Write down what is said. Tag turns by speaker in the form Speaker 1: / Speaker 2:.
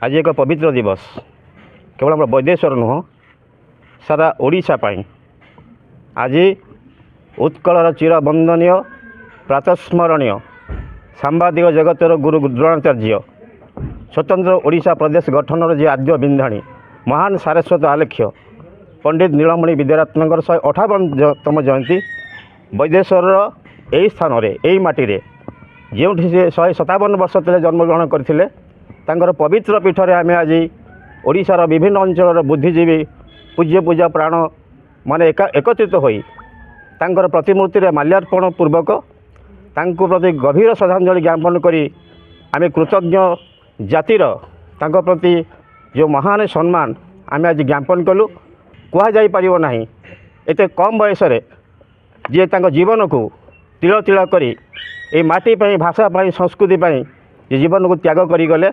Speaker 1: आज एक पवित्र दिवस केवल आम वैदेश्वर नुह सारा ओडिशा पाई आज उत्कलर चिरबंदनीय प्रातस्मरणीय सांबादिक जगतर गुरु द्रोणाचार्य स्वतंत्र ओडिशा प्रदेश गठन जे आद्य बिंधाणी महान सारस्वत आलेख्य पंडित नीलमणि विद्यारत्नकर 158तम जयंती वैदेश्वर यही स्थान यही माटी जो 157 वर्ष तले जन्मग्रहण करते तांकर पवित्र पीठरे आम आज ओडिशार विभिन्न अंचल बुद्धिजीवी पूज्य पूजा प्राण माने एकत्रित होई तांकर प्रतिमूर्ति रे माल्यार्पण पूर्वक तांको प्रति गभीर श्रद्धांजलि ज्ञापन करी आम कृतज्ञ जातिर तांको प्रति जो महान सम्मान आम आज ज्ञापन कलु कह जाई परिबो नाही एते कम बयस रे जे तांको जीवन को तिल तिल करी ए माटी पई भाषा पई संस्कृति पई जे जीवन को त्याग करी गले